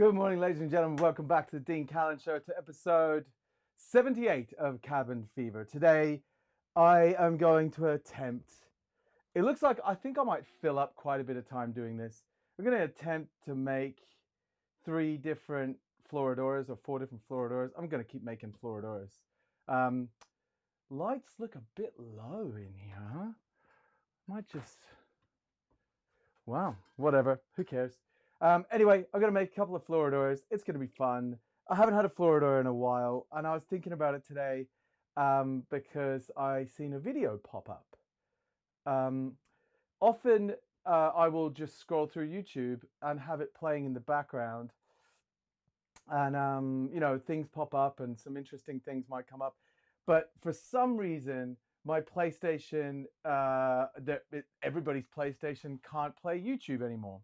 Good morning, ladies and gentlemen. Welcome back to the Dean Callan Show, to episode 78 of Cabin Fever. Today, I am going to attempt, it looks like I think I might fill up quite a bit of time doing this. We're going to attempt to make 3 different Floradoras or 4 different Floradoras. I'm going to keep making Floradoras. Lights look a bit low in here, huh? Might just, wow, whatever, who cares? Anyway, I'm going to make a couple of Floradoras. It's going to be fun. I haven't had a Floradora in a while, and I was thinking about it today because I seen a video pop up. Often I will just scroll through YouTube and have it playing in the background, and you know, things pop up and some interesting things might come up. But for some reason, my PlayStation, everybody's PlayStation can't play YouTube anymore.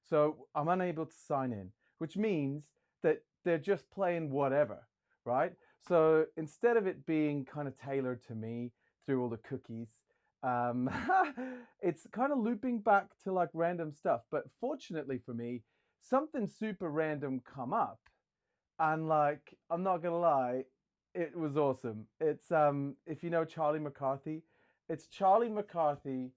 So I'm unable to sign in, which means that they're just playing whatever, right? So instead of it being kind of tailored to me through all the cookies, it's kind of looping back to like random stuff. But fortunately for me, something super random come up, and like, I'm not gonna lie, it was awesome. It's if you know Charlie McCarthy, it's Charlie McCarthy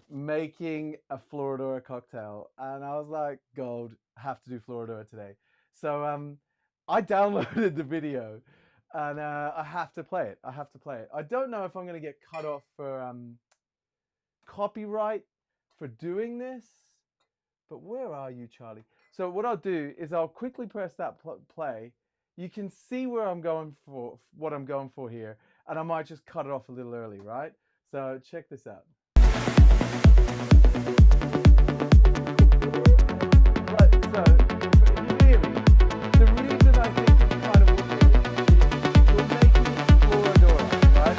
making a Floradora cocktail, and I was like, gold, have to do Floradora today. So I downloaded the video, and I have to play it. I don't know if I'm going to get cut off for copyright for doing this, but where are you, Charlie? So what I'll do is I'll quickly press that play. You can see where I'm going for, what I'm going for here, and I might just cut it off a little early, right? So check this out. Right, so really, the reason I think it's kind of wicked is we're making Floradora, right?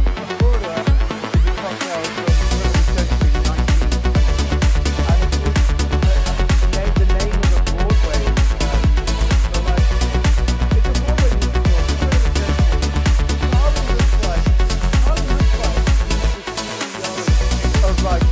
A Floradora is a cocktail from the early century, 19th, and it was the name of a Broadway musical. So like, it's a Broadway musical, the early century. Charlie looks like he's the CEO of like,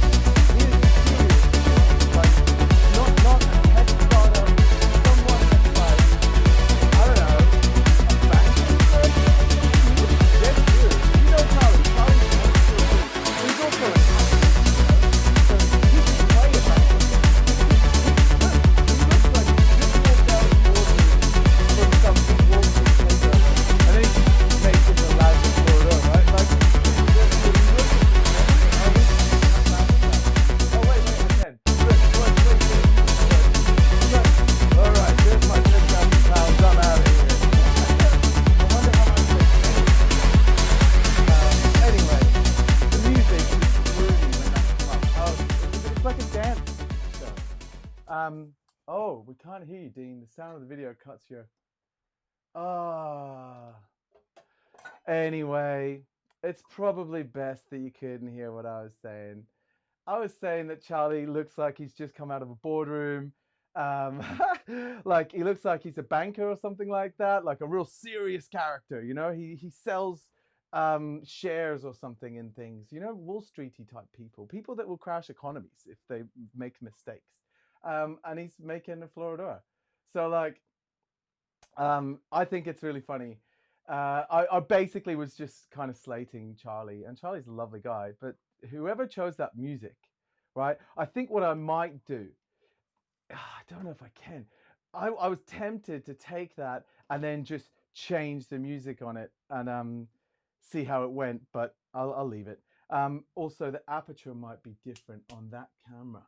oh, we can't hear you, Dean. The sound of the video cuts here. Anyway, it's probably best that you couldn't hear what I was saying. I was saying that Charlie looks like he's just come out of a boardroom. Like, he looks like he's a banker or something like that, like a real serious character, you know? He sells shares or something in things, you know, Wall Streety type people that will crash economies if they make mistakes. And he's making a Floradora. So like, I think it's really funny. I basically was just kind of slating Charlie, and Charlie's a lovely guy, but whoever chose that music, right? I think what I might do, I don't know if I can. I was tempted to take that and then just change the music on it and see how it went, but I'll leave it. Also, the aperture might be different on that camera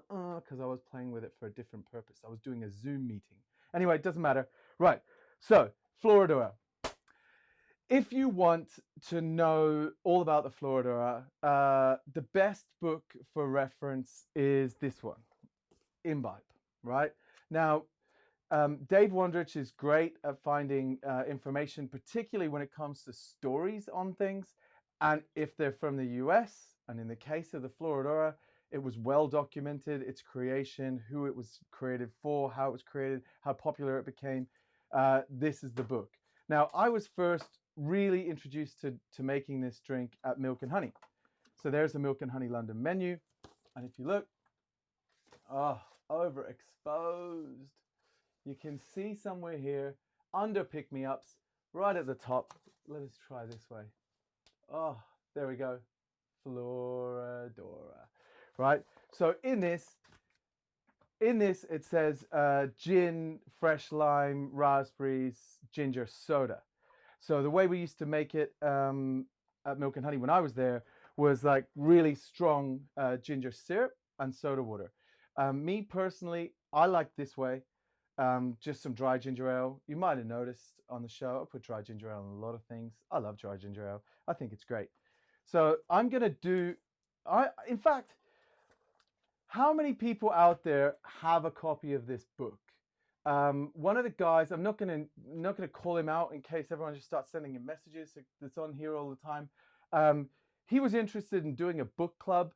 because I was playing with it for a different purpose. I was doing a Zoom meeting. Anyway, it doesn't matter. Right, so Floradora. If you want to know all about the Floradora, the best book for reference is this one, Imbibe, right? Now, Dave Wondrich is great at finding information, particularly when it comes to stories on things. And if they're from the US, and in the case of the Floradora, it was well documented, its creation, who it was created for, how it was created, how popular it became. This is the book. Now, I was first really introduced to making this drink at Milk and Honey. So there's the Milk and Honey London menu. And if you look, oh, overexposed. You can see somewhere here under pick-me-ups, right at the top. Let us try this way. Oh, there we go. Floradora. Right? So in this it says gin, fresh lime, raspberries, ginger soda. So the way we used to make it at Milk and Honey when I was there was like really strong ginger syrup and soda water. Me personally, I like this way. Just some dry ginger ale. You might have noticed on the show, I put dry ginger ale on a lot of things. I love dry ginger ale. I think it's great. So I'm gonna do, in fact, how many people out there have a copy of this book? One of the guys, I'm not gonna call him out in case everyone just starts sending him messages. That's on here all the time. He was interested in doing a book club.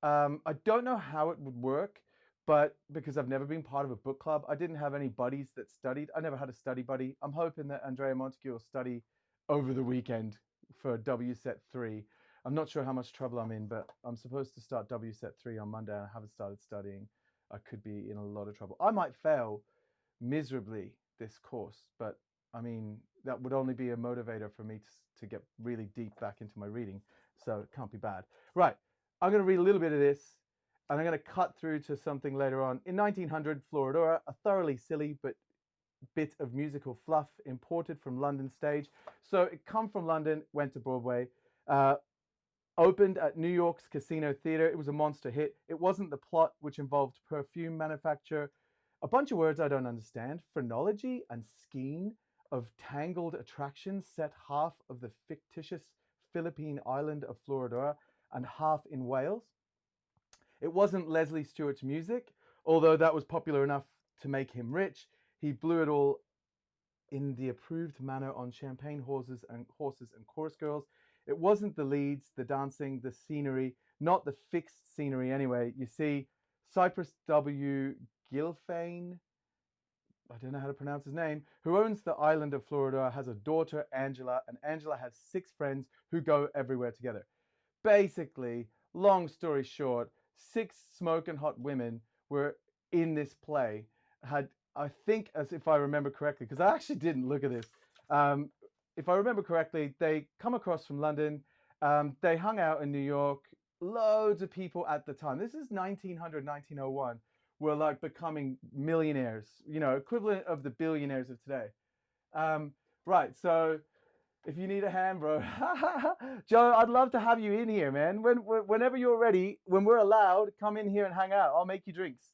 I don't know how it would work, but because I've never been part of a book club, I didn't have any buddies that studied. I never had a study buddy. I'm hoping that Andrea Montague will study over the weekend for WSET 3. I'm not sure how much trouble I'm in, but I'm supposed to start WSET 3 on Monday. I haven't started studying. I could be in a lot of trouble. I might fail miserably this course, but I mean, that would only be a motivator for me to get really deep back into my reading. So it can't be bad. Right, I'm going to read a little bit of this, and I'm going to cut through to something later on. In 1900, Floradora, a thoroughly silly but bit of musical fluff imported from London stage. So it come from London, went to Broadway, opened at New York's Casino Theatre. It was a monster hit. It wasn't the plot, which involved perfume manufacture, a bunch of words I don't understand, phrenology and skein of tangled attractions set half of the fictitious Philippine island of Floradora and half in Wales. It wasn't Leslie Stewart's music, although that was popular enough to make him rich. He blew it all in the approved manner on champagne horses and chorus girls. It wasn't the leads, the dancing, the scenery, not the fixed scenery anyway. You see, Cypress W. Gilfane, I don't know how to pronounce his name, who owns the island of Florida, has a daughter, Angela, and Angela has 6 friends who go everywhere together. Basically, long story short, 6 smoking hot women were in this play. Had, I think, as if I remember correctly, because I actually didn't look at this. If I remember correctly, they come across from London. They hung out in New York. Loads of people at the time. This is 1900, 1901. Were like becoming millionaires, you know, equivalent of the billionaires of today. Right, so if you need a hand, bro, Joe, I'd love to have you in here, man. Whenever you're ready, when we're allowed, come in here and hang out. I'll make you drinks.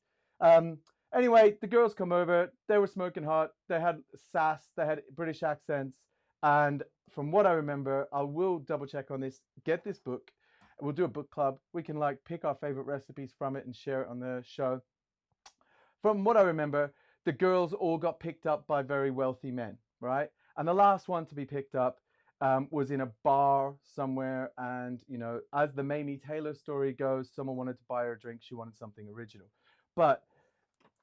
Anyway, the girls come over. They were smoking hot. They had sass. They had British accents. And from what I remember, I will double check on this. Get this book. We'll do a book club. We can like pick our favorite recipes from it and share it on the show. From what I remember, the girls all got picked up by very wealthy men, right? And the last one to be picked up was in a bar somewhere. And, you know, as the Mamie Taylor story goes, someone wanted to buy her a drink. She wanted something original. But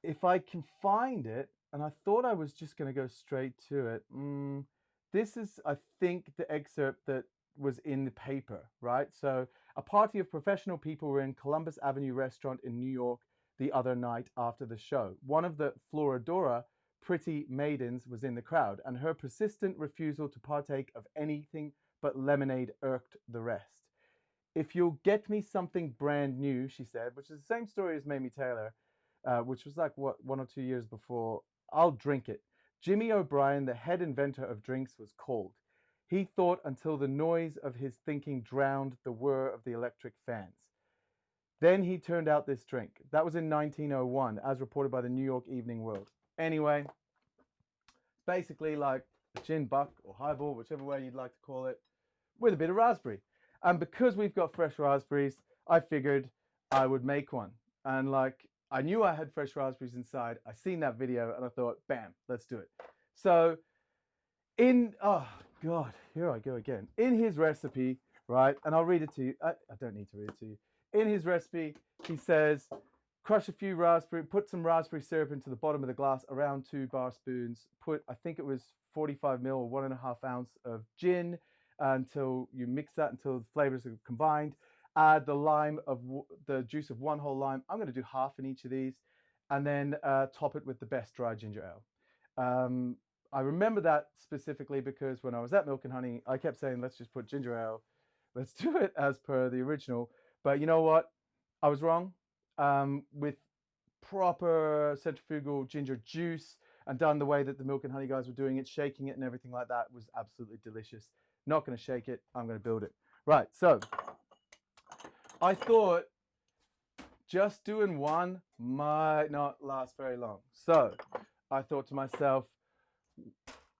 if I can find it, and I thought I was just going to go straight to it. This is, I think, the excerpt that was in the paper, right? So a party of professional people were in Columbus Avenue restaurant in New York the other night after the show. One of the Floradora pretty maidens was in the crowd, and her persistent refusal to partake of anything but lemonade irked the rest. If you'll get me something brand new, she said, which is the same story as Mamie Taylor, which was like, what, 1 or 2 years before, I'll drink it. Jimmy O'Brien, the head inventor of drinks, was called. He thought until the noise of his thinking drowned the whir of the electric fans. Then he turned out this drink. That was in 1901, as reported by the New York Evening World. Anyway, basically like a gin buck or highball, whichever way you'd like to call it, with a bit of raspberry. And because we've got fresh raspberries, I figured I would make one. And like, I knew I had fresh raspberries inside. I seen that video and I thought, bam, let's do it. So oh God, here I go again. In his recipe, right, and I'll read it to you. I don't need to read it to you. In his recipe, he says, crush a few raspberry, put some raspberry syrup into the bottom of the glass, around 2 bar spoons, put, I think it was 45 ml or 1.5 ounce of gin until you mix that until the flavors are combined. Add the juice of 1 whole lime. I'm going to do half in each of these, and then top it with the best dry ginger ale. I remember that specifically because when I was at Milk and Honey, I kept saying, let's just put ginger ale. Let's do it as per the original. But you know what? I was wrong. With proper centrifugal ginger juice and done the way that the Milk and Honey guys were doing it, shaking it and everything like that was absolutely delicious. Not going to shake it. I'm going to build it. Right. So I thought just doing one might not last very long. So I thought to myself,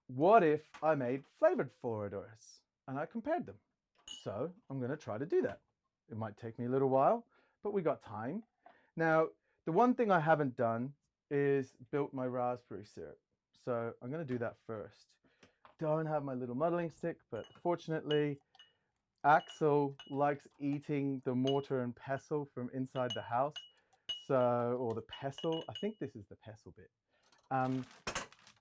what if I made flavored Floradoras and I compared them? So I'm going to try to do that. It might take me a little while, but we got time. Now, the one thing I haven't done is built my raspberry syrup. So I'm going to do that first. Don't have my little muddling stick, but fortunately, Axel likes eating the mortar and pestle from inside the house. So, or the pestle, I think this is the pestle bit.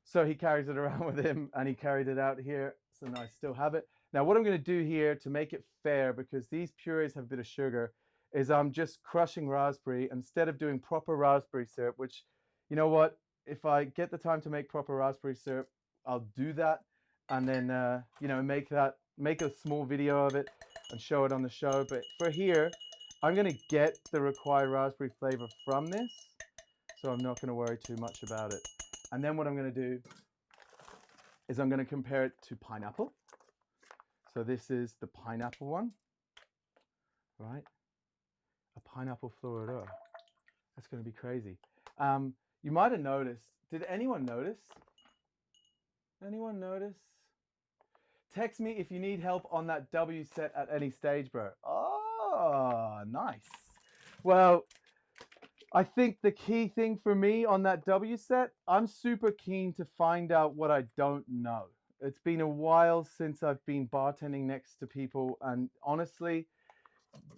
So he carries it around with him and he carried it out here. So now I still have it. Now what I'm going to do here to make it fair, because these purees have a bit of sugar, is I'm just crushing raspberry instead of doing proper raspberry syrup, which, you know what, if I get the time to make proper raspberry syrup, I'll do that. And then, you know, make a small video of it and show it on the show. But for here, I'm going to get the required raspberry flavor from this. So I'm not going to worry too much about it. And then what I'm going to do is I'm going to compare it to pineapple. So this is the pineapple one, right? A pineapple Floradora. That's going to be crazy. You might have noticed. Did anyone notice? Anyone notice? Text me if you need help on that W set at any stage, bro. Oh, nice. Well, I think the key thing for me on that W set, I'm super keen to find out what I don't know. It's been a while since I've been bartending next to people, and honestly,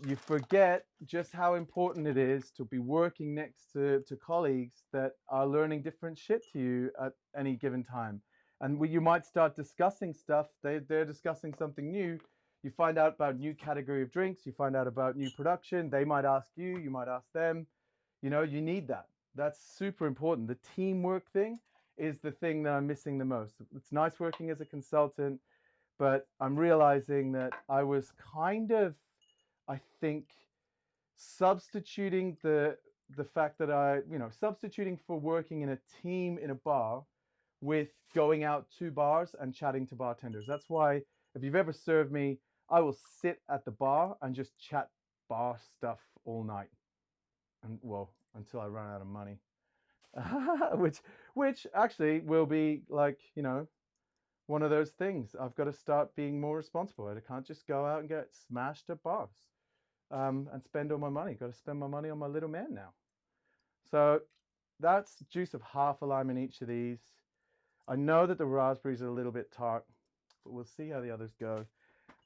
you forget just how important it is to be working next to colleagues that are learning different shit to you at any given time. And you might start discussing stuff, they're discussing something new, you find out about new category of drinks, you find out about new production, they might ask you, you might ask them. You know, you need that. That's super important. The teamwork thing is the thing that I'm missing the most. It's nice working as a consultant, but I'm realizing that I was kind of, I think, substituting the fact that substituting for working in a team in a bar with going out to bars and chatting to bartenders. That's why if you've ever served me, I will sit at the bar and just chat bar stuff all night. And well, until I run out of money, which actually will be like, you know, one of those things. I've got to start being more responsible. I can't just go out and get smashed at bars and spend all my money. Got to spend my money on my little man now. So that's juice of half a lime in each of these. I know that the raspberries are a little bit tart, but we'll see how the others go.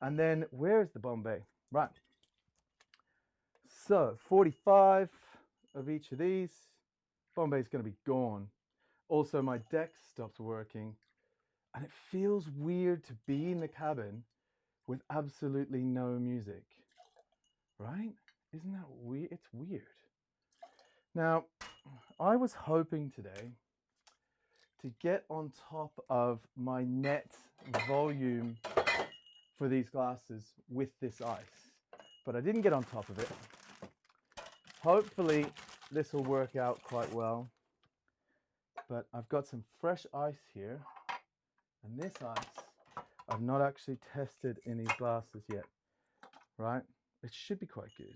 And then where's the Bombay? Right. So 45 of each of these. Bombay's going to be gone. Also, my deck stopped working. And it feels weird to be in the cabin with absolutely no music. Right? Isn't that weird? It's weird. Now, I was hoping today to get on top of my net volume for these glasses with this ice, but I didn't get on top of it. Hopefully this will work out quite well, but I've got some fresh ice here, and this ice I've not actually tested in these glasses yet, right? It should be quite good.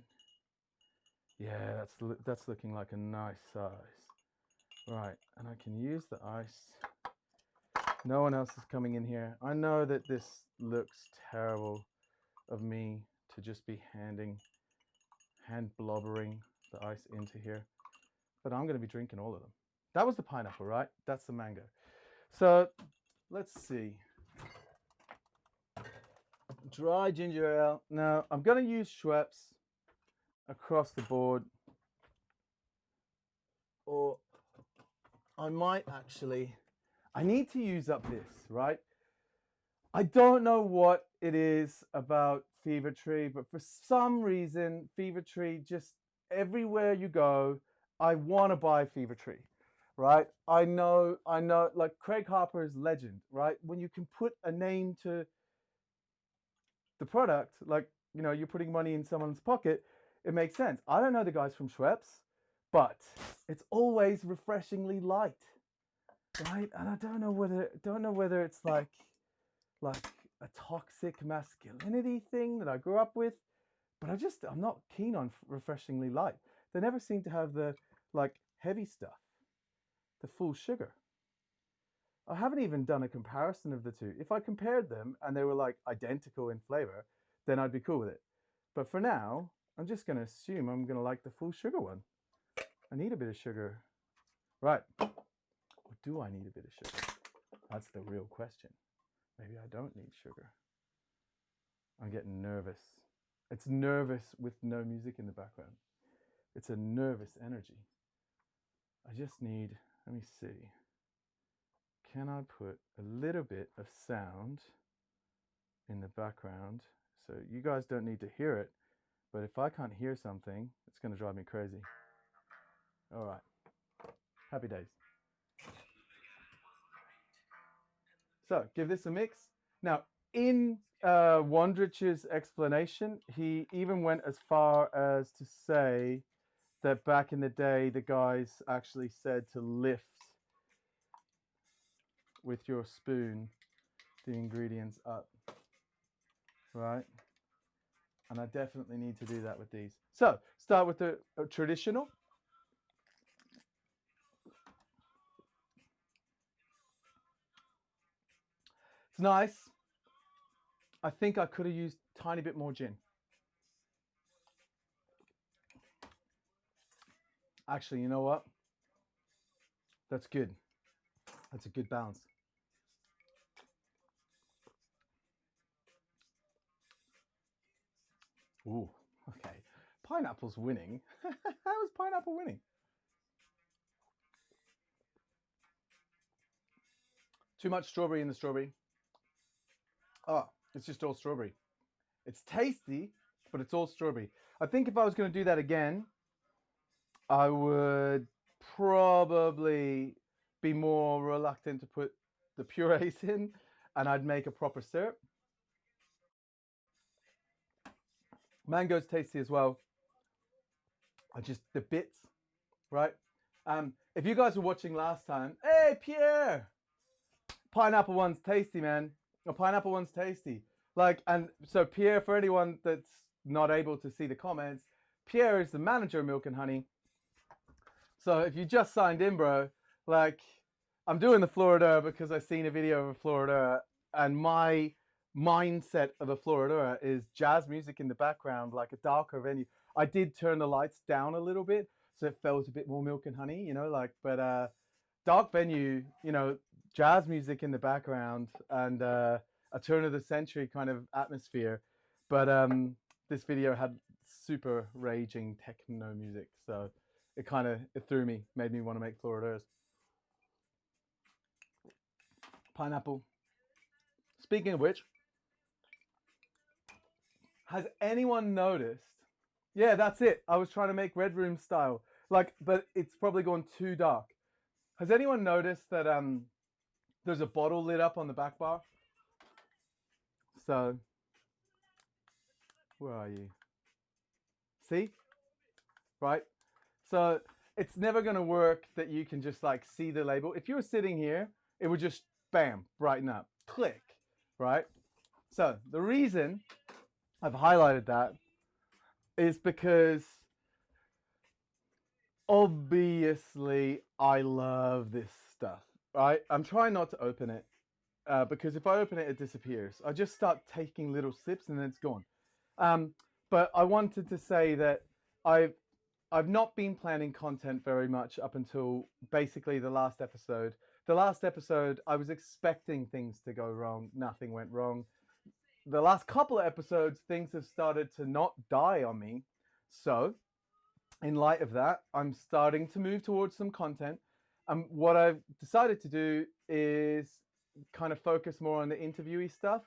Yeah, that's looking like a nice size. Right, and I can use the ice. No one else is coming in here. I know that this looks terrible of me to just be hand blobbering the ice into here, but I'm going to be drinking all of them. That was the pineapple, right? That's the mango. So let's see. Dry ginger ale. Now I'm going to use Schweppes across the board, or I might actually, I need to use up this, right? I don't know what it is about Fever Tree, but for some reason, Fever Tree, just everywhere you go, I want to buy Fever Tree, right? I know, like Craig Harper is legend, right? When you can put a name to the product, like, you know, you're putting money in someone's pocket, it makes sense. I don't know the guys from Schweppes, but it's always refreshingly light, right? And I don't know whether it's like a toxic masculinity thing that I grew up with, but I'm not keen on refreshingly light. They never seem to have the like heavy stuff, the full sugar. I haven't even done a comparison of the two. If I compared them and they were like identical in flavor, then I'd be cool with it. But for now, I'm just going to assume I'm going to like the full sugar one. I need a bit of sugar. Right. Or do I need a bit of sugar? That's the real question. Maybe I don't need sugar. I'm getting nervous. It's nervous with no music in the background. It's a nervous energy. I just need, let me see. Can I put a little bit of sound in the background? So you guys don't need to hear it, but if I can't hear something, it's going to drive me crazy. All right. Happy days. So give this a mix. Now, in Wondrich's explanation, he even went as far as to say that back in the day, the guys actually said to lift with your spoon the ingredients up, right? And I definitely need to do that with these. So start with the traditional. It's nice. I think I could have used a tiny bit more gin. Actually, you know what? That's good. That's a good balance. Ooh, okay. Pineapple's winning. How is pineapple winning? Too much strawberry in the strawberry. Oh, it's just all strawberry. It's tasty, but it's all strawberry. I think if I was going to do that again, I would probably be more reluctant to put the purees in, and I'd make a proper syrup. Mango's tasty as well. I just, the bits, right? If you guys were watching last time, hey, Pierre, pineapple one's tasty, man. A pineapple one's tasty. Like, and so Pierre, for anyone that's not able to see the comments, Pierre is the manager of Milk and Honey. So if you just signed in, bro, like, I'm doing the Floradora because I've seen a video of a Floradora, and my mindset of a Floradora is jazz music in the background, like a darker venue. I did turn the lights down a little bit, so it felt a bit more Milk and Honey, you know, like, but dark venue, you know, jazz music in the background, and a turn of the century kind of atmosphere. But this video had super raging techno music, so it threw me, made me want to make Floradoras. Pineapple. Speaking of which, has anyone noticed? Yeah, that's it. I was trying to make Red Room style, like, but it's probably gone too dark. Has anyone noticed that there's a bottle lit up on the back bar? So, where are you? See? Right? So, it's never going to work that you can just like see the label. If you were sitting here, it would just bam, brighten up. Click, right? So, the reason I've highlighted that is because obviously I love this stuff, right? I'm trying not to open it because if I open it, it disappears. I just start taking little sips and then it's gone. But I wanted to say that I've not been planning content very much up until basically the last episode. The last episode, I was expecting things to go wrong. Nothing went wrong. The last couple of episodes, things have started to not die on me. So, in light of that, I'm starting to move towards some content. And what I've decided to do is kind of focus more on the interviewee stuff.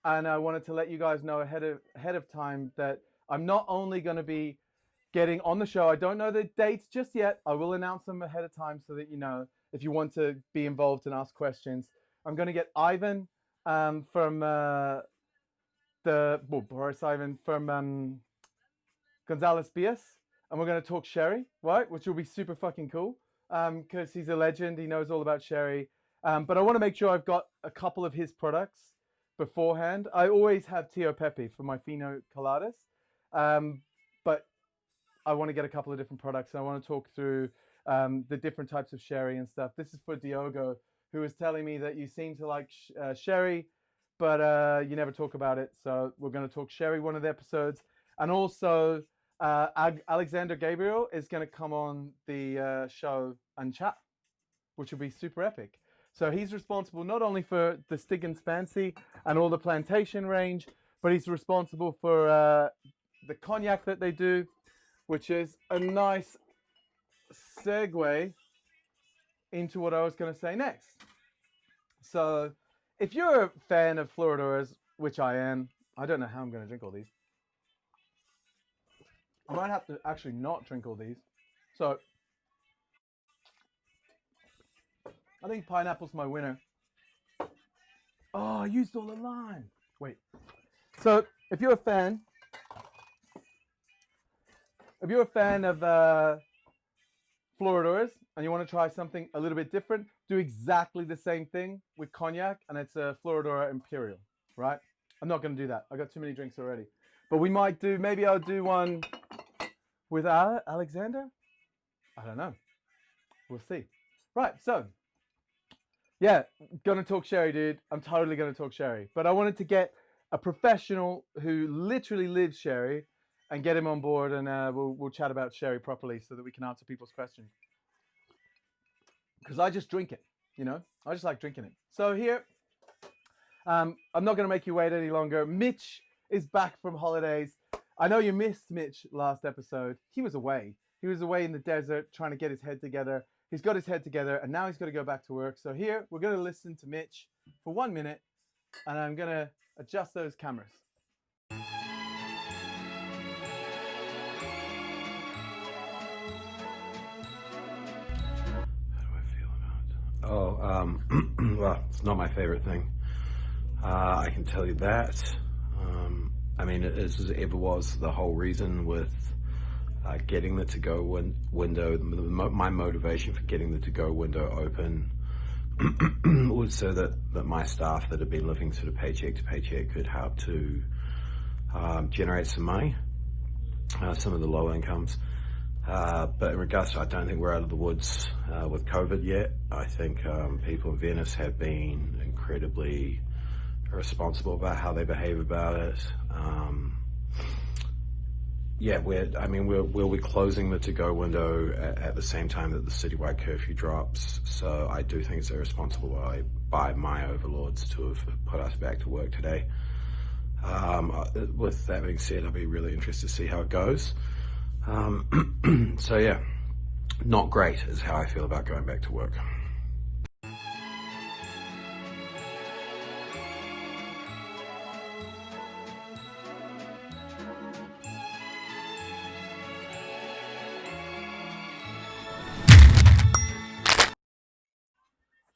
And I wanted to let you guys know ahead of time that I'm not only going to be getting on the show. I don't know the dates just yet. I will announce them ahead of time so that you know if you want to be involved and ask questions. I'm going to get Ivan from Boris Ivan from Gonzalez Bias, and we're going to talk sherry, right? Which will be super fucking cool because he's a legend. He knows all about sherry. But I want to make sure I've got a couple of his products beforehand. I always have Tio Pepe for my Fino Coladas, but I want to get a couple of different products. And I want to talk through the different types of sherry and stuff. This is for Diogo, who was telling me that you seem to like sherry, but you never talk about it. So we're going to talk sherry one of the episodes. And also Alexander Gabriel is going to come on the show and chat, which will be super epic. So he's responsible not only for the Stiggins Fancy and all the plantation range, but he's responsible for the cognac that they do, which is a nice segue into what I was going to say next. So if you're a fan of Floradoras, which I am, I don't know how I'm going to drink all these. I might have to actually not drink all these. So I think pineapple's my winner. Oh, I used all the lime. Wait. So if you're a fan of Floradoras and you want to try something a little bit different, do exactly the same thing with cognac, and it's a Floradora Imperial, right? I'm not going to do that. I got too many drinks already. But we might do, maybe I'll do one with Alexander? I don't know. We'll see. Right, so, yeah, gonna talk sherry, dude. I'm totally gonna talk sherry. But I wanted to get a professional who literally lives sherry and get him on board, and we'll chat about sherry properly so that we can answer people's questions. Because I just drink it, you know? I just like drinking it. So here, I'm not gonna make you wait any longer. Mitch is back from holidays. I know you missed Mitch last episode. He was away. He was away in the desert trying to get his head together. He's got his head together, and now he's got to go back to work. So here, we're going to listen to Mitch for 1 minute, and I'm going to adjust those cameras. How do I feel about it? Well, it's not my favorite thing. I can tell you that. I mean, it is as it ever was. The whole reason with getting the to-go window, my motivation for getting the to-go window open was so that my staff that had been living sort of paycheck to paycheck could help to generate some money, some of the low incomes. But in regards to, I don't think we're out of the woods with COVID yet. I think people in Venice have been incredibly responsible about how they behave about it. Yeah, we'll be closing the to-go window at the same time that the citywide curfew drops. So I do think it's irresponsible by my overlords to have put us back to work today. With that being said, I'll be really interested to see how it goes. So yeah, not great is how I feel about going back to work.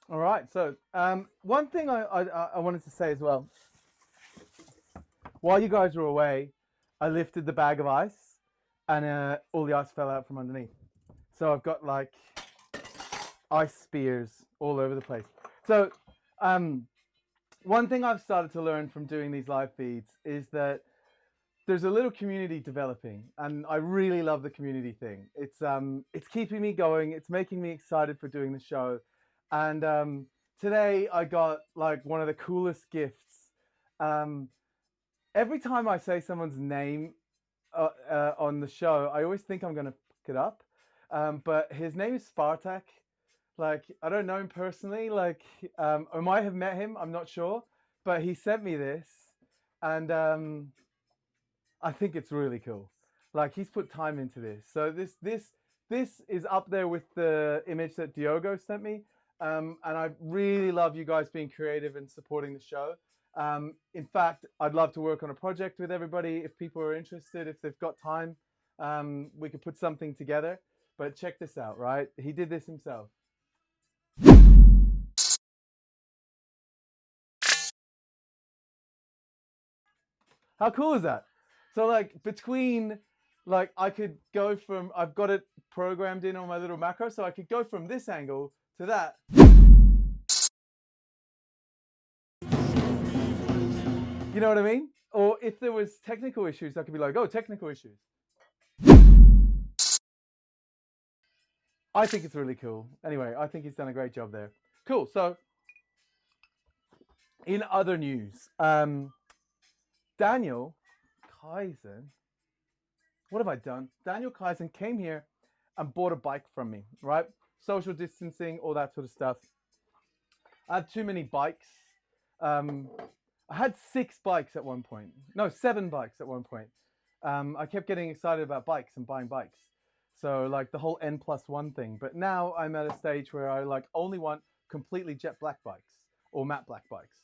All right, so one thing I wanted to say as well. While you guys were away, I lifted the bag of ice, and all the ice fell out from underneath. So I've got like ice spears all over the place. So one thing I've started to learn from doing these live feeds is that there's a little community developing, and I really love the community thing. It's keeping me going. It's making me excited for doing the show. And today I got like one of the coolest gifts. Every time I say someone's name on the show, I always think I'm going to pick it up. But his name is Spartak. Like, I don't know him personally. Like, I might have met him. I'm not sure. But he sent me this. And I think it's really cool. Like, he's put time into this. So this is up there with the image that Diogo sent me. And I really love you guys being creative and supporting the show. In fact, I'd love to work on a project with everybody if people are interested, if they've got time. we could put something together. But check this out, right? He did this himself. How cool is that? So like between, like I could go from, I've got it programmed in on my little macro, so I could go from this angle to that. You know what I mean? Or if there was technical issues, I could be like, oh, technical issues. I think it's really cool. Anyway, I think he's done a great job there. Cool. So in other news, Daniel Kaizen, what have I done? Daniel Kaizen came here and bought a bike from me, right? Social distancing, all that sort of stuff. I had too many bikes. I had 6 bikes at one point. No, 7 bikes at one point. I kept getting excited about bikes and buying bikes. So like the whole N+1 thing. But now I'm at a stage where I like only want completely jet black bikes or matte black bikes.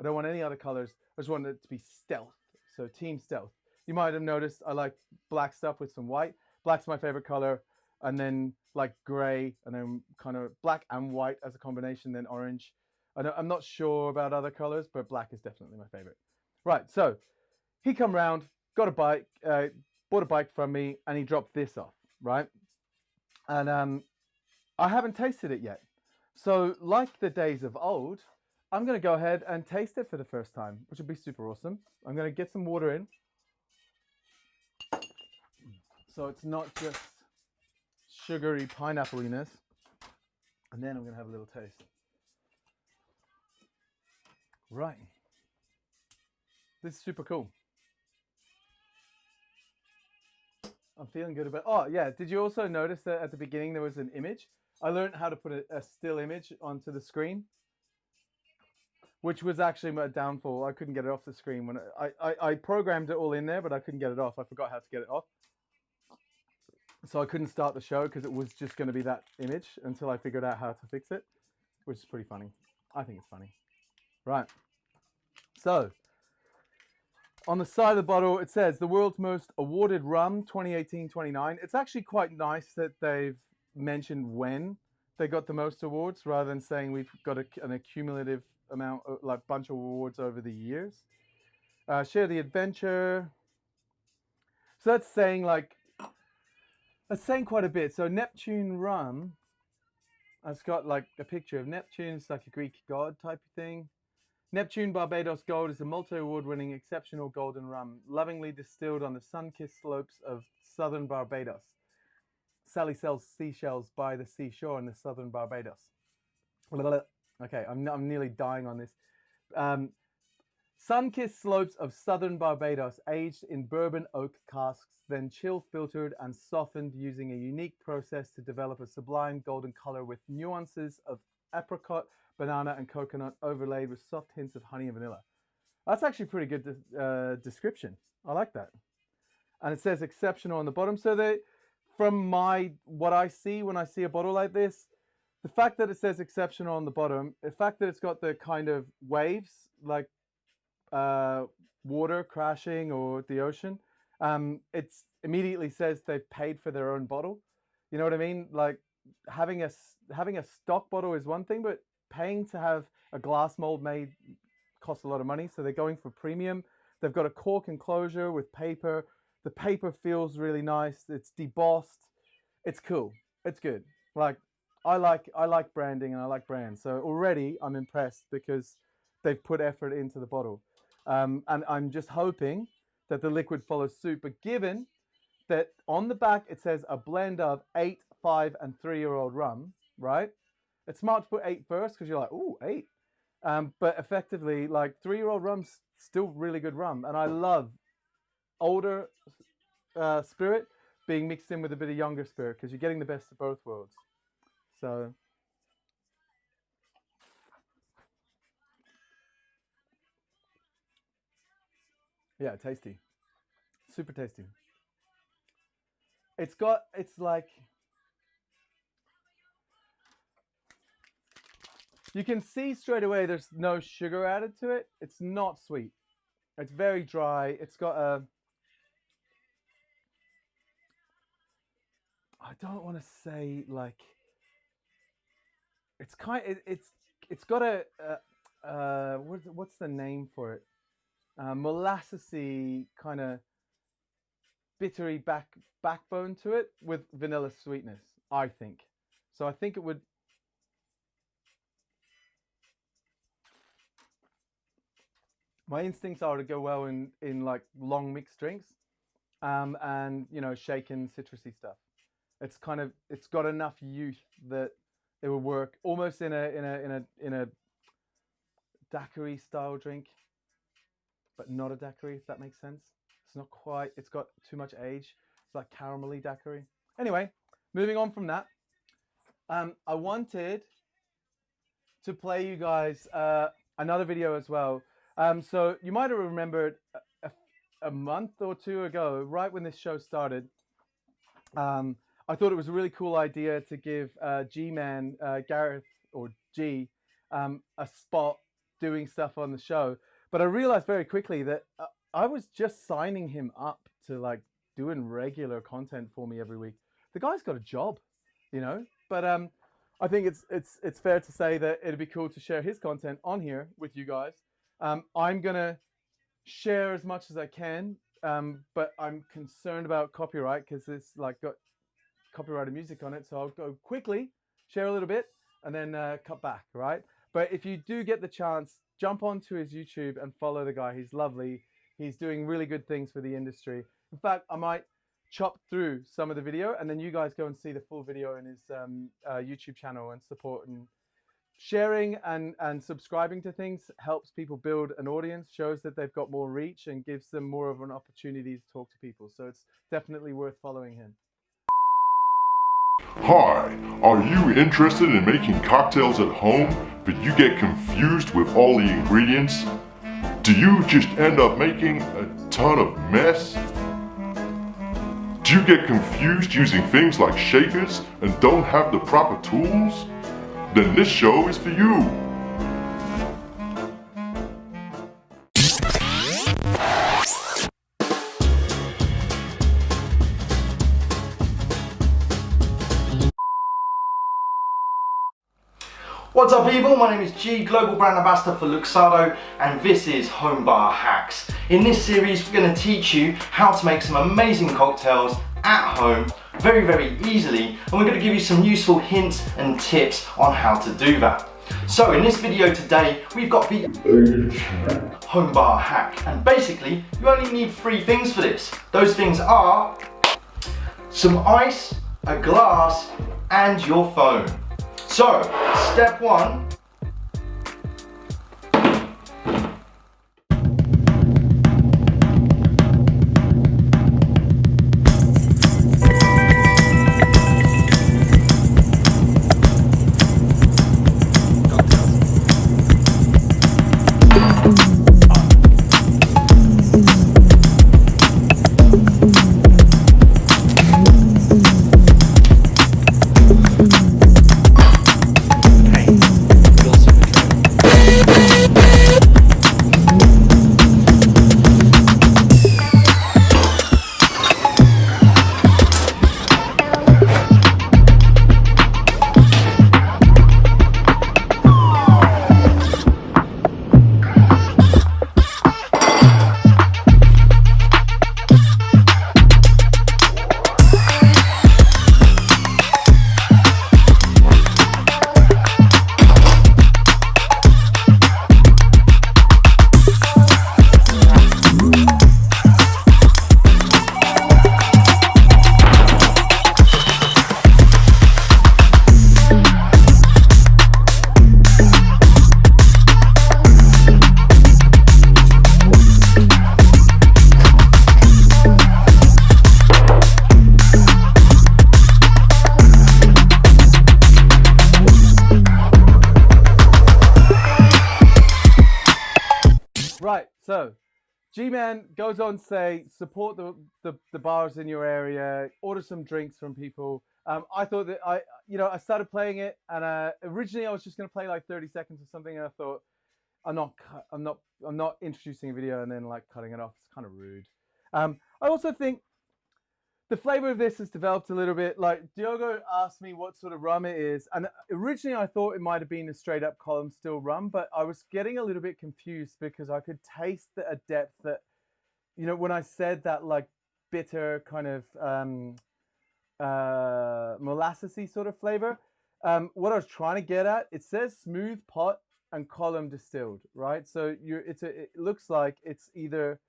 I don't want any other colors. I just want it to be stealth. So team stealth. You might have noticed I like black stuff with some white. Black's my favorite color. And then like gray and then kind of black and white as a combination, then orange. I'm not sure about other colors, but black is definitely my favorite. Right, so he come round, got a bike, bought a bike from me, and he dropped this off, right? And I haven't tasted it yet. So like the days of old, I'm going to go ahead and taste it for the first time, which will be super awesome. I'm going to get some water in. So it's not just sugary pineapple-iness. And then I'm going to have a little taste. Right. This is super cool. I'm feeling good about. Oh yeah, did you also notice that at the beginning there was an image? I learned how to put a still image onto the screen, which was actually my downfall. I couldn't get it off the screen when I programmed it all in there, but I couldn't get it off. I forgot how to get it off. So I couldn't start the show because it was just going to be that image until I figured out how to fix it, which is pretty funny. I think it's funny. Right. So on the side of the bottle, it says the world's most awarded rum 2018-29. It's actually quite nice that they've mentioned when they got the most awards rather than saying we've got an accumulative amount, like bunch of awards over the years. Share the adventure. So that's saying quite a bit. So Neptune rum, it's got like a picture of Neptune. It's like a Greek god type of thing. Neptune Barbados Gold is a multi-award-winning exceptional golden rum, lovingly distilled on the sun-kissed slopes of southern Barbados. Sally sells seashells by the seashore in the southern Barbados. Okay, I'm nearly dying on this. Sun-kissed slopes of southern Barbados, aged in bourbon oak casks, then chill-filtered and softened using a unique process to develop a sublime golden color with nuances of apricot, banana and coconut overlaid with soft hints of honey and vanilla. That's actually pretty good description. I like that. And it says exceptional on the bottom. So from what I see when I see a bottle like this, the fact that it says exceptional on the bottom, the fact that it's got the kind of waves like water crashing or the ocean, it immediately says they've paid for their own bottle. You know what I mean? Like having a stock bottle is one thing, but paying to have a glass mold made costs a lot of money. So they're going for premium. They've got a cork enclosure with paper. The paper feels really nice. It's debossed. It's cool. It's good. Like I like branding and I like brands. So already I'm impressed because they've put effort into the bottle. And I'm just hoping that the liquid follows suit. But given that on the back it says a blend of 8, 5, and 3-year-old rum, right? It's smart to put 8 first because you're like, ooh, 8. But effectively, like 3-year-old rum's still really good rum. And I love older spirit being mixed in with a bit of younger spirit because you're getting the best of both worlds. So yeah, tasty. Super tasty. It's like, you can see straight away there's no sugar added to it. It's not sweet. It's very dry. It's got don't want to say like it's it's got a what's the name for it? Molassesy kind of bittery backbone to it with vanilla sweetness, I think. So I think it would. My instincts are to go well in like long mixed drinks, and shaken citrusy stuff. It's got enough youth that it would work almost in a daiquiri style drink, but not a daiquiri, if that makes sense. It's not quite. It's got too much age. It's like caramelly daiquiri. Anyway, moving on from that, I wanted to play you guys another video as well. So you might have remembered a month or two ago, right when this show started, I thought it was a really cool idea to give G-Man, Gareth, or G, a spot doing stuff on the show. But I realized very quickly that I was just signing him up to like doing regular content for me every week. The guy's got a job, But I think it's fair to say that it'd be cool to share his content on here with you guys. I'm gonna share as much as I can, but I'm concerned about copyright because it's like got copyrighted music on it. So I'll go quickly, share a little bit, and then cut back, right? But if you do get the chance, jump onto his YouTube and follow the guy. He's lovely. He's doing really good things for the industry. In fact, I might chop through some of the video and then you guys go and see the full video in his YouTube channel and support. And sharing and subscribing to things helps people build an audience, shows that they've got more reach, and gives them more of an opportunity to talk to people. So it's definitely worth following him. Hi, are you interested in making cocktails at home, but you get confused with all the ingredients? Do you just end up making a ton of mess? Do you get confused using things like shakers and don't have the proper tools? Then this show is for you. What's up people, my name is G, Global Brand Ambassador for Luxardo, and this is Home Bar Hacks. In this series we're going to teach you how to make some amazing cocktails at home very, very easily, and we're going to give you some useful hints and tips on how to do that. So in this video today we've got the Home Bar Hack, and basically you only need 3 things for this. Those things are some ice, a glass, and your phone. So, step 1, right, so G-Man goes on to say, support the bars in your area, order some drinks from people. I thought that I started playing it, and originally I was just going to play like 30 seconds or something, and I thought I'm not introducing a video and then like cutting it off. It's kind of rude. I also think the flavor of this has developed a little bit. Like Diogo asked me what sort of rum it is, and originally I thought it might have been a straight up column still rum, but I was getting a little bit confused because I could taste a depth that, you know, when I said that like bitter kind of molassesy sort of flavor. What I was trying to get at, it says smooth pot and column distilled, right? So it looks like it's either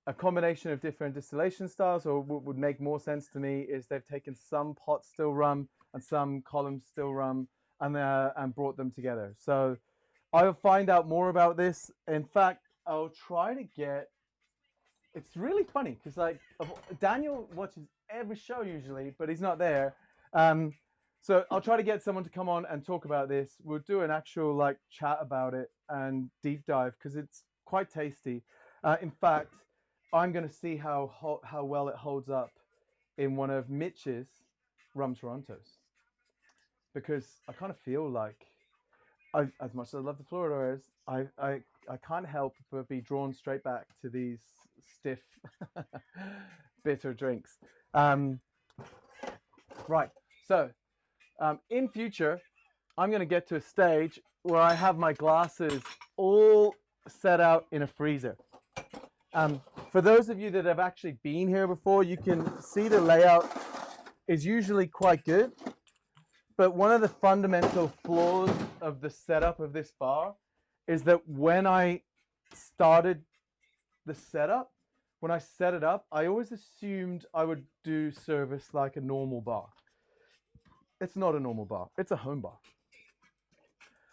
a combination of different distillation styles, or what would make more sense to me is they've taken some pot still rum and some column still rum and brought them together. So I'll find out more about this. In fact, I'll try to get. It's really funny because like Daniel watches every show usually, but he's not there. So I'll try to get someone to come on and talk about this. We'll do an actual like chat about it and deep dive because it's quite tasty. In fact, I'm going to see how well it holds up in one of Mitch's Rum Torontos, because I kind of feel like, as much as I love the Floradoras, I can't help but be drawn straight back to these stiff, bitter drinks. Right, so in future, I'm going to get to a stage where I have my glasses all set out in a freezer. For those of you that have actually been here before, you can see the layout is usually quite good. But one of the fundamental flaws of the setup of this bar is that when I started the setup, when I set it up, I always assumed I would do service like a normal bar. It's not a normal bar, it's a home bar.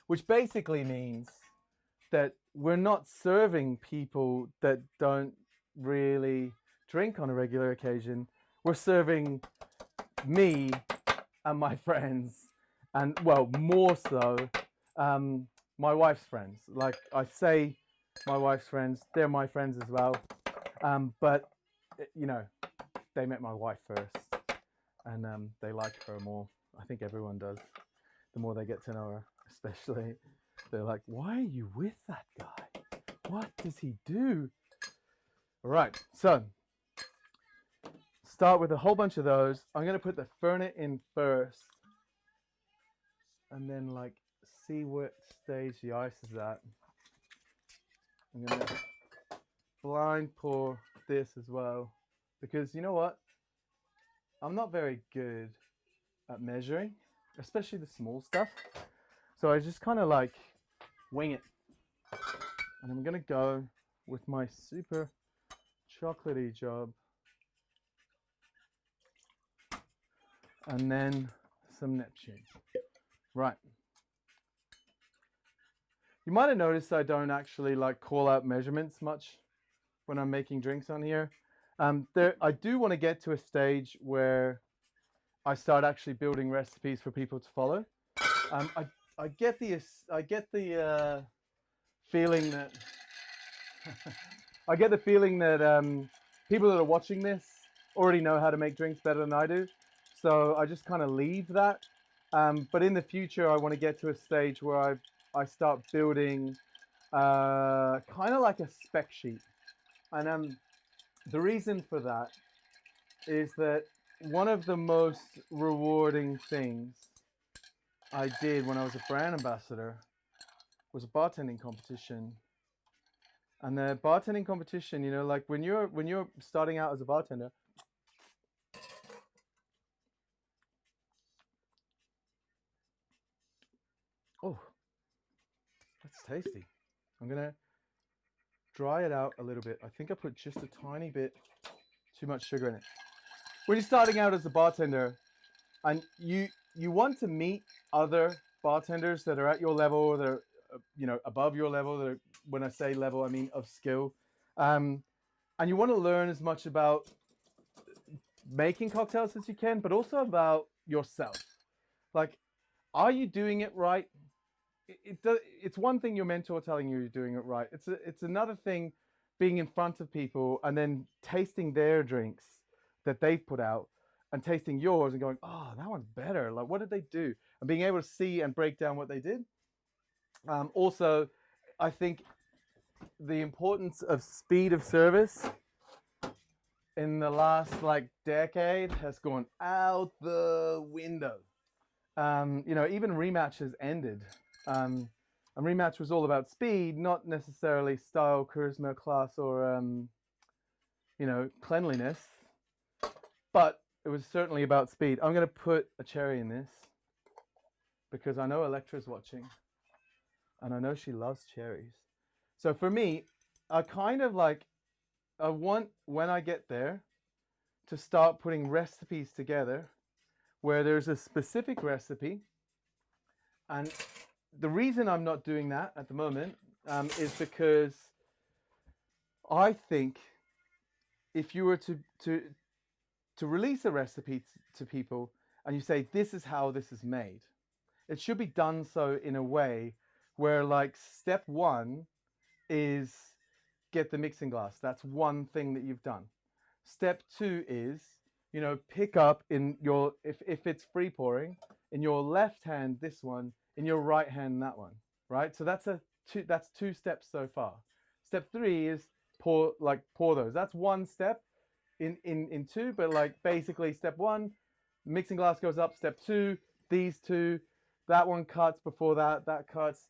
Which basically means that we're not serving people that don't really drink on a regular occasion. We're serving me and my friends, and well, more so, my wife's friends. Like I say, my wife's friends, they're my friends as well. But you know, they met my wife first, and they like her more. I think everyone does. The more they get to know her, especially, they're like, "Why are you with that guy? What does he do?" All right, so start with a whole bunch of those. I'm going to put the Fernet in first, and then like see what stage the ice is at. I'm going to blind pour this as well, because you know what? I'm not very good at measuring, especially the small stuff. So I just kind of like wing it. And I'm going to go with my super chocolatey job. And then some Neptune. Right. You might have noticed I don't actually like call out measurements much when I'm making drinks on here. I do want to get to a stage where I start actually building recipes for people to follow. I get the feeling that I get the feeling that people that are watching this already know how to make drinks better than I do. So I just kind of leave that. But in the future, I want to get to a stage where I start building kind of like a spec sheet. And the reason for that is that one of the most rewarding things I did when I was a brand ambassador was a bartending competition. And the bartending competition, you know, like when you're starting out as a bartender, oh, that's tasty. I'm gonna dry it out a little bit. I think I put just a tiny bit too much sugar in it. When you're starting out as a bartender, and you want to meet other bartenders that are at your level, that are you know, above your level. That are, when I say level, I mean of skill, and you want to learn as much about making cocktails as you can, but also about yourself. Like, are you doing it right? It's one thing your mentor telling you you're doing it right. It's another thing being in front of people and then tasting their drinks that they've put out and tasting yours and going, oh, that one's better. Like, what did they do? And being able to see and break down what they did. Also, I think the importance of speed of service in the last like decade has gone out the window. You know, even rematches ended. A rematch was all about speed, not necessarily style, charisma, class, or you know, cleanliness. But it was certainly about speed. I'm going to put a cherry in this because I know Electra's watching, and I know she loves cherries. So for me, I kind of like, I want when I get there to start putting recipes together where there's a specific recipe. And the reason I'm not doing that at the moment is because I think if you were to release a recipe to people and you say, this is how this is made, it should be done so in a way where like step one is get the mixing glass. That's one thing that you've done. Step two is, you know, pick up in your, if it's free pouring, in your left hand this one, in your right hand that one, right? So that's two steps so far. Step three is pour those. That's one step in two, but like basically step one, mixing glass goes up. Step two, these two, that one cuts before that cuts,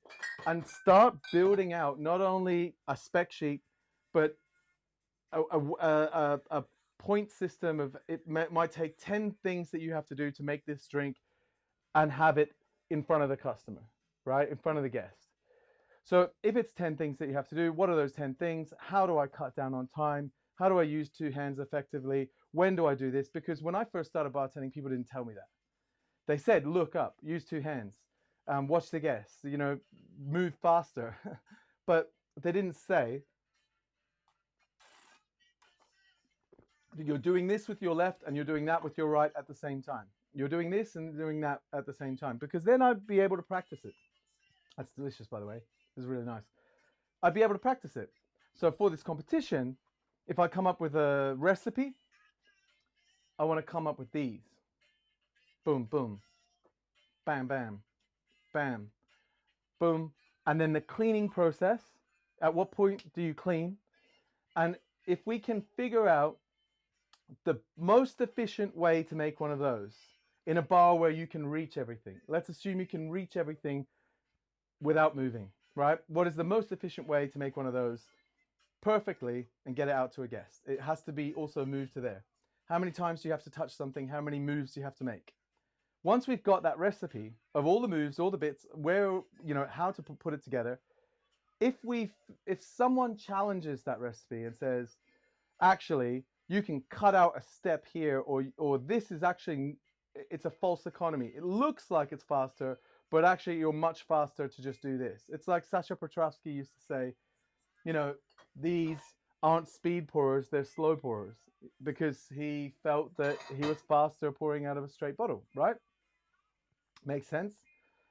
and start building out not only a spec sheet, but a point system of it might take 10 things that you have to do to make this drink and have it in front of the customer, right? In front of the guest. So if it's 10 things that you have to do, what are those 10 things? How do I cut down on time? How do I use two hands effectively? When do I do this? Because when I first started bartending, people didn't tell me that. They said, look up, use two hands, watch the guests, you know, move faster. But they didn't say, you're doing this with your left and you're doing that with your right at the same time. You're doing this and doing that at the same time, because then I'd be able to practice it. That's delicious, by the way. This is really nice. I'd be able to practice it. So for this competition, if I come up with a recipe, I want to come up with these. Boom, boom, bam, bam, bam, boom. And then the cleaning process. At what point do you clean? And if we can figure out the most efficient way to make one of those in a bar where you can reach everything. Let's assume you can reach everything without moving, right? What is the most efficient way to make one of those perfectly and get it out to a guest? It has to be also moved to there. How many times do you have to touch something? How many moves do you have to make? Once we've got that recipe of all the moves, all the bits, where, you know, how to put it together, if someone challenges that recipe and says, actually, you can cut out a step here, or this is actually, it's a false economy. It looks like it's faster, but actually you're much faster to just do this. It's like Sasha Petrovsky used to say, you know, these aren't speed pourers, they're slow pourers, because he felt that he was faster pouring out of a straight bottle, right? Makes sense.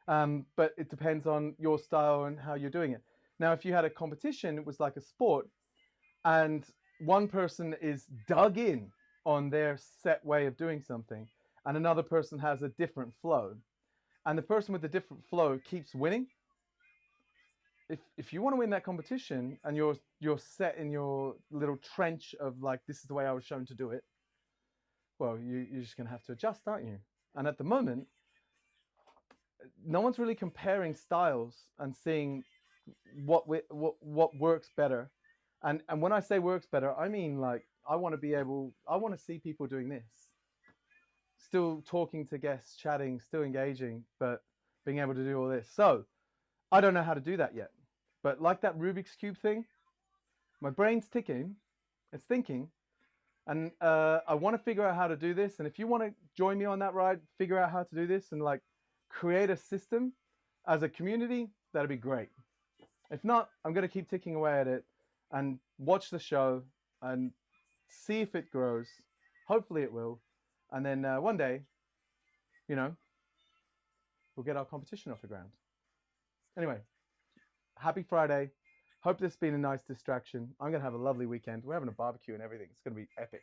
But it depends on your style and how you're doing it. Now, if you had a competition, it was like a sport, and one person is dug in on their set way of doing something, and another person has a different flow, and the person with the different flow keeps winning. If you want to win that competition and you're set in your little trench of like, this is the way I was shown to do it, well, you're just going to have to adjust, aren't you? And at the moment, no one's really comparing styles and seeing what works better. And when I say works better, I mean like I want to see people doing this, still talking to guests, chatting, still engaging, but being able to do all this. So I don't know how to do that yet, but like that Rubik's Cube thing, my brain's ticking, it's thinking, and I want to figure out how to do this. And if you want to join me on that ride, figure out how to do this and like create a system as a community, that'd be great. If not, I'm going to keep ticking away at it and watch the show and see if it grows. Hopefully it will. And then one day, you know, we'll get our competition off the ground. Anyway, happy Friday. Hope this has been a nice distraction. I'm going to have a lovely weekend. We're having a barbecue and everything. It's going to be epic.